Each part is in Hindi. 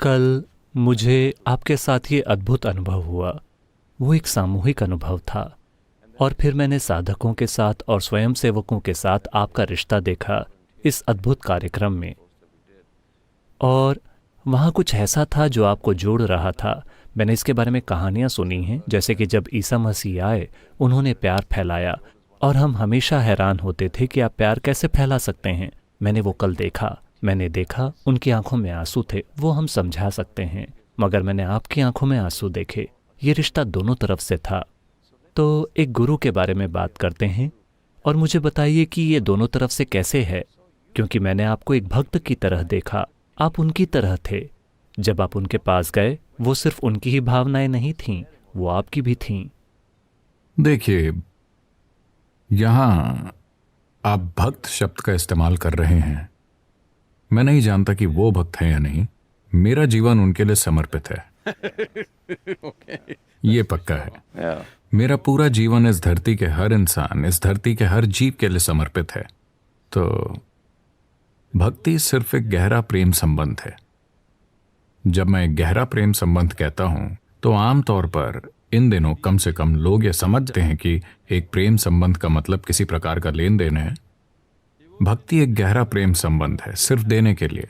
कल मुझे आपके साथ ये अद्भुत अनुभव हुआ। वो एक सामूहिक अनुभव था और फिर मैंने साधकों के साथ और स्वयंसेवकों के साथ आपका रिश्ता देखा इस अद्भुत कार्यक्रम में। और वहाँ कुछ ऐसा था जो आपको जोड़ रहा था। मैंने इसके बारे में कहानियाँ सुनी हैं, जैसे कि जब ईसा मसीह आए उन्होंने प्यार फैलाया और हम हमेशा हैरान होते थे कि आप प्यार कैसे फैला सकते हैं। मैंने वो कल देखा। मैंने देखा उनकी आंखों में आंसू थे, वो हम समझा सकते हैं, मगर मैंने आपकी आंखों में आंसू देखे। ये रिश्ता दोनों तरफ से था। तो एक गुरु के बारे में बात करते हैं और मुझे बताइए कि ये दोनों तरफ से कैसे है, क्योंकि मैंने आपको एक भक्त की तरह देखा। आप उनकी तरह थे। जब आप उनके पास गए, वो सिर्फ उनकी ही भावनाएं नहीं थीं, वो आपकी भी थीं। देखिए, यहां आप भक्त शब्द का इस्तेमाल कर रहे हैं। मैं नहीं जानता कि वो भक्त हैं या नहीं। मेरा जीवन उनके लिए समर्पित है। ये पक्का है। मेरा पूरा जीवन इस धरती के हर इंसान, इस धरती के हर जीव के लिए समर्पित है। तो भक्ति सिर्फ एक गहरा प्रेम संबंध है। जब मैं एक गहरा प्रेम संबंध कहता हूं तो आमतौर पर इन दिनों कम से कम लोग ये समझते हैं कि एक प्रेम संबंध का मतलब किसी प्रकार का लेन देन है। भक्ति एक गहरा प्रेम संबंध है, सिर्फ देने के लिए।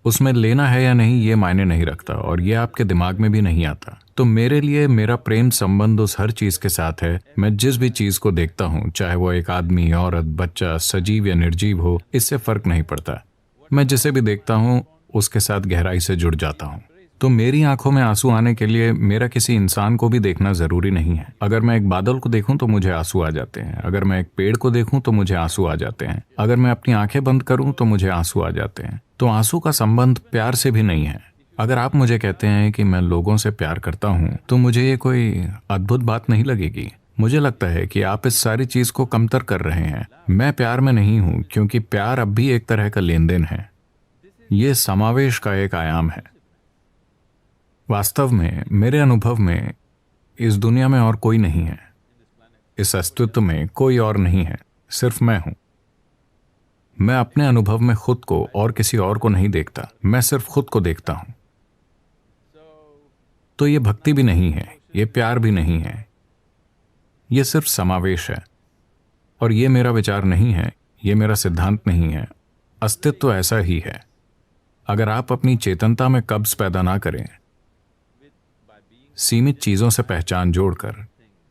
उसमें लेना है या नहीं ये मायने नहीं रखता और ये आपके दिमाग में भी नहीं आता। तो मेरे लिए मेरा प्रेम संबंध उस हर चीज के साथ है। मैं जिस भी चीज को देखता हूं, चाहे वो एक आदमी, औरत, बच्चा, सजीव या निर्जीव हो, इससे फर्क नहीं पड़ता। मैं जिसे भी देखता हूं उसके साथ गहराई से जुड़ जाता हूं। तो मेरी आंखों में आंसू आने के लिए मेरा किसी इंसान को भी देखना जरूरी नहीं है। अगर मैं एक बादल को देखूं तो मुझे आंसू आ जाते हैं। अगर मैं एक पेड़ को देखूं तो मुझे आंसू आ जाते हैं। अगर मैं अपनी आंखें बंद करूं तो मुझे आंसू आ जाते हैं। तो आंसू का संबंध प्यार से भी नहीं है। अगर आप मुझे कहते हैं कि मैं लोगों से प्यार करता हूं तो मुझे ये कोई अद्भुत बात नहीं लगेगी। मुझे लगता है कि आप इस सारी चीज को कमतर कर रहे हैं। मैं प्यार में नहीं हूं, क्योंकि प्यार अब भी एक तरह का लेन देन है। ये समावेश का एक आयाम है। वास्तव में मेरे अनुभव में इस दुनिया में और कोई नहीं है। इस अस्तित्व में कोई और नहीं है, सिर्फ मैं हूं। मैं अपने अनुभव में खुद को और किसी और को नहीं देखता, मैं सिर्फ खुद को देखता हूं। तो ये भक्ति भी नहीं है, ये प्यार भी नहीं है, ये सिर्फ समावेश है। और ये मेरा विचार नहीं है, ये मेरा सिद्धांत नहीं है। अस्तित्व ऐसा ही है। अगर आप अपनी चेतनता में कब्ज पैदा ना करें, सीमित चीजों से पहचान जोड़कर,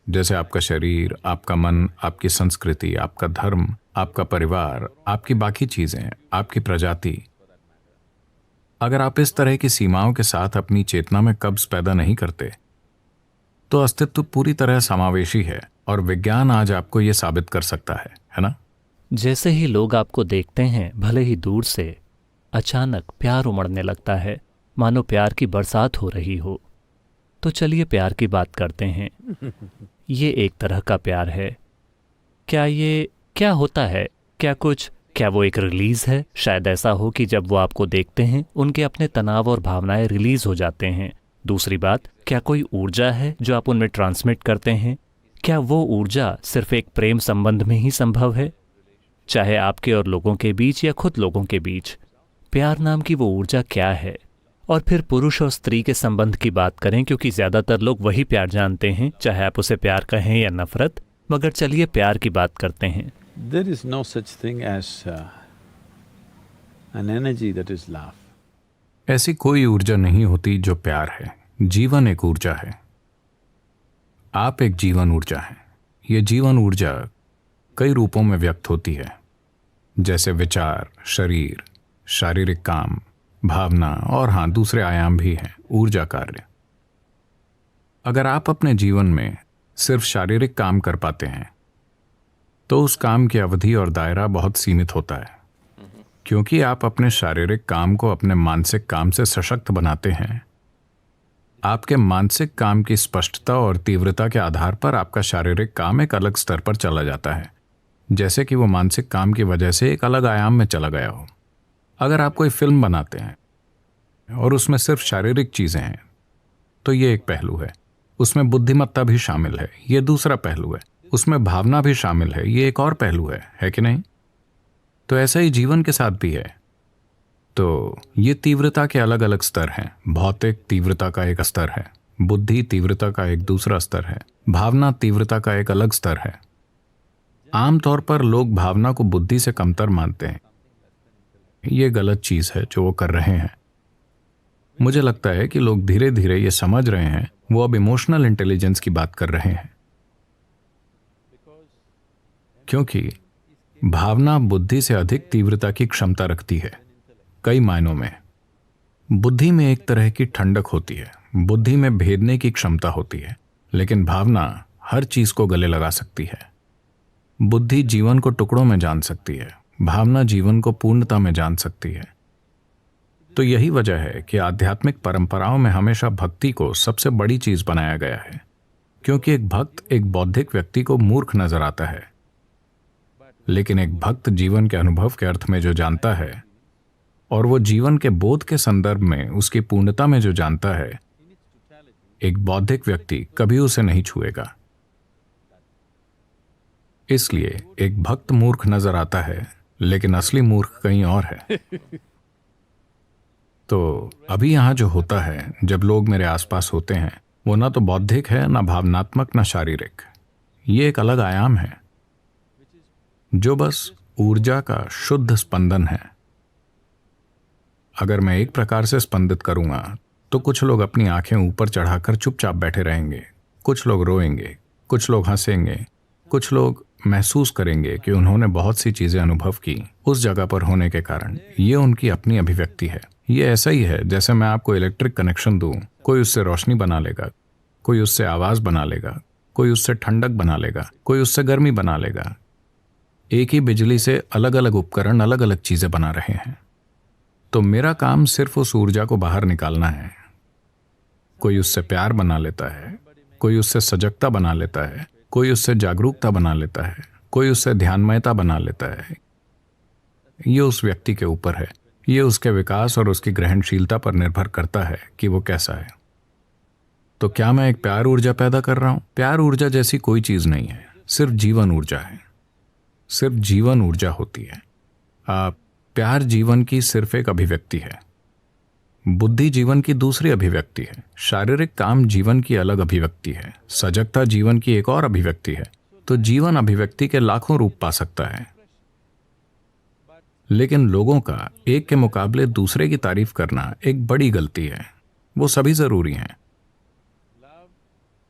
जैसे आपका शरीर, आपका मन, आपकी संस्कृति, आपका धर्म, आपका परिवार, आपकी बाकी चीजें, आपकी प्रजाति, अगर आप इस तरह की सीमाओं के साथ अपनी चेतना में कब्ज पैदा नहीं करते तो अस्तित्व पूरी तरह समावेशी है। और विज्ञान आज आपको यह साबित कर सकता है ना? जैसे ही लोग आपको देखते हैं, भले ही दूर से, अचानक प्यार उमड़ने लगता है, मानो प्यार की बरसात हो रही हो। तो चलिए प्यार की बात करते हैं। ये एक तरह का प्यार है। क्या होता है? क्या वो एक रिलीज है? शायद ऐसा हो कि जब वो आपको देखते हैं, उनके अपने तनाव और भावनाएं रिलीज हो जाते हैं। दूसरी बात, क्या कोई ऊर्जा है जो आप उनमें ट्रांसमिट करते हैं? क्या वो ऊर्जा सिर्फ एक प्रेम संबंध में ही संभव है, चाहे आपके और लोगों के बीच या खुद लोगों के बीच? प्यार नाम की वो ऊर्जा क्या है? और फिर पुरुष और स्त्री के संबंध की बात करें, क्योंकि ज्यादातर लोग वही प्यार जानते हैं, चाहे आप उसे प्यार कहें या नफरत। मगर चलिए प्यार की बात करते हैं। There is no such thing as an energy that is love. ऐसी कोई ऊर्जा नहीं होती जो प्यार है। जीवन एक ऊर्जा है। आप एक जीवन ऊर्जा हैं। ये जीवन ऊर्जा कई रूपों में व्यक्त होती है, जैसे विचार, शरीर, शारीरिक काम, भावना और हाँ, दूसरे आयाम भी हैं, ऊर्जा कार्य। अगर आप अपने जीवन में सिर्फ शारीरिक काम कर पाते हैं तो उस काम की अवधि और दायरा बहुत सीमित होता है, क्योंकि आप अपने शारीरिक काम को अपने मानसिक काम से सशक्त बनाते हैं। आपके मानसिक काम की स्पष्टता और तीव्रता के आधार पर आपका शारीरिक काम एक अलग स्तर पर चला जाता है, जैसे कि वो मानसिक काम की वजह से एक अलग आयाम में चला गया हो। अगर आप कोई फिल्म बनाते हैं और उसमें सिर्फ शारीरिक चीजें हैं तो ये एक पहलू है। उसमें बुद्धिमत्ता भी शामिल है, ये दूसरा पहलू है। उसमें भावना भी शामिल है, ये एक और पहलू है कि नहीं? तो ऐसा ही जीवन के साथ भी है। तो ये तीव्रता के अलग अलग स्तर हैं। भौतिक तीव्रता का एक स्तर है, बुद्धि तीव्रता का एक दूसरा स्तर है, भावना तीव्रता का एक अलग स्तर है। आमतौर पर लोग भावना को बुद्धि से कमतर मानते हैं। ये गलत चीज है जो वो कर रहे हैं। मुझे लगता है कि लोग धीरे धीरे ये समझ रहे हैं, वो अब इमोशनल इंटेलिजेंस की बात कर रहे हैं, क्योंकि भावना बुद्धि से अधिक तीव्रता की क्षमता रखती है। कई मायनों में बुद्धि में एक तरह की ठंडक होती है, बुद्धि में भेदने की क्षमता होती है, लेकिन भावना हर चीज को गले लगा सकती है। बुद्धि जीवन को टुकड़ों में जान सकती है, भावना जीवन को पूर्णता में जान सकती है। तो यही वजह है कि आध्यात्मिक परंपराओं में हमेशा भक्ति को सबसे बड़ी चीज बनाया गया है, क्योंकि एक भक्त एक बौद्धिक व्यक्ति को मूर्ख नजर आता है, लेकिन एक भक्त जीवन के अनुभव के अर्थ में जो जानता है और वो जीवन के बोध के संदर्भ में उसकी पूर्णता में जो जानता है, एक बौद्धिक व्यक्ति कभी उसे नहीं छुएगा। इसलिए एक भक्त मूर्ख नजर आता है, लेकिन असली मूर्ख कहीं और है। तो अभी यहां जो होता है, जब लोग मेरे आसपास होते हैं, वो ना तो बौद्धिक है, ना भावनात्मक, ना शारीरिक। ये एक अलग आयाम है जो बस ऊर्जा का शुद्ध स्पंदन है। अगर मैं एक प्रकार से स्पंदित करूंगा तो कुछ लोग अपनी आंखें ऊपर चढ़ाकर चुपचाप बैठे रहेंगे, कुछ लोग रोएंगे, कुछ लोग हंसेंगे, कुछ लोग महसूस करेंगे कि उन्होंने बहुत सी चीजें अनुभव की उस जगह पर होने के कारण। ये उनकी अपनी अभिव्यक्ति है। ये ऐसा ही है जैसे मैं आपको इलेक्ट्रिक कनेक्शन दूं, कोई उससे रोशनी बना लेगा, कोई उससे आवाज बना लेगा, कोई उससे ठंडक बना लेगा, कोई उससे गर्मी बना लेगा। एक ही बिजली से अलग अलग उपकरण अलग अलग चीजें बना रहे हैं। तो मेरा काम सिर्फ उस ऊर्जा को बाहर निकालना है। कोई उससे प्यार बना लेता है, कोई उससे सजगता बना लेता है, कोई उससे जागरूकता बना लेता है, कोई उससे ध्यानमयता बना लेता है। ये उस व्यक्ति के ऊपर है। ये उसके विकास और उसकी ग्रहणशीलता पर निर्भर करता है कि वो कैसा है। तो क्या मैं एक प्यार ऊर्जा पैदा कर रहा हूं? प्यार ऊर्जा जैसी कोई चीज नहीं है, सिर्फ जीवन ऊर्जा है। सिर्फ जीवन ऊर्जा होती है। प्यार जीवन की सिर्फ एक अभिव्यक्ति है। बुद्धि जीवन की दूसरी अभिव्यक्ति है। शारीरिक काम जीवन की अलग अभिव्यक्ति है। सजगता जीवन की एक और अभिव्यक्ति है। तो जीवन अभिव्यक्ति के लाखों रूप पा सकता है, लेकिन लोगों का एक के मुकाबले दूसरे की तारीफ करना एक बड़ी गलती है। वो सभी जरूरी हैं।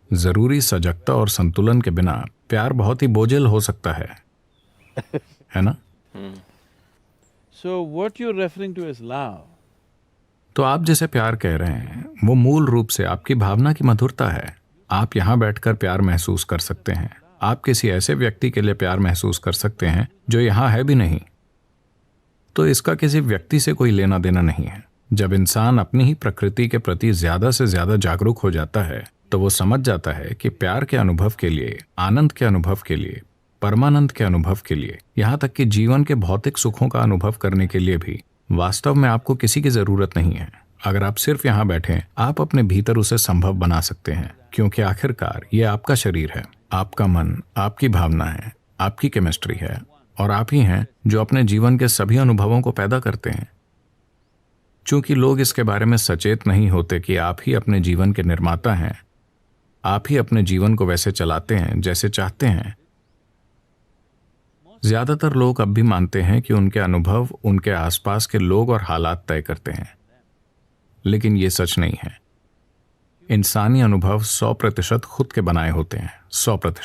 जरूरी सजगता और संतुलन के बिना प्यार बहुत ही बोझिल हो सकता है ना? So what you're referring to as love, तो आप जिसे प्यार कह रहे हैं वो मूल रूप से आपकी भावना की मधुरता है। आप यहां बैठकर प्यार महसूस कर सकते हैं। आप किसी ऐसे व्यक्ति के लिए प्यार महसूस कर सकते हैं जो यहां है भी नहीं। तो इसका किसी व्यक्ति से कोई लेना देना नहीं है। जब इंसान अपनी ही प्रकृति के प्रति ज्यादा से ज्यादा जागरूक हो जाता है तो वो समझ जाता है कि प्यार के अनुभव के लिए, आनंद के अनुभव के लिए, परमानंद के अनुभव के लिए, यहाँ तक कि जीवन के भौतिक सुखों का अनुभव करने के लिए भी वास्तव में आपको किसी की जरूरत नहीं है। अगर आप सिर्फ यहाँ बैठें, आप अपने भीतर उसे संभव बना सकते हैं, क्योंकि आखिरकार ये आपका शरीर है, आपका मन, आपकी भावना है, आपकी केमिस्ट्री है, और आप ही हैं जो अपने जीवन के सभी अनुभवों को पैदा करते हैं। चूंकि लोग इसके बारे में सचेत नहीं होते कि आप ही अपने जीवन के निर्माता हैं, आप ही अपने जीवन को वैसे चलाते हैं जैसे चाहते हैं। ज्यादातर लोग अब भी मानते हैं कि उनके अनुभव उनके आसपास के लोग और हालात तय करते हैं, लेकिन ये सच नहीं है। इंसानी अनुभव 100% खुद के बनाए होते हैं, 100%।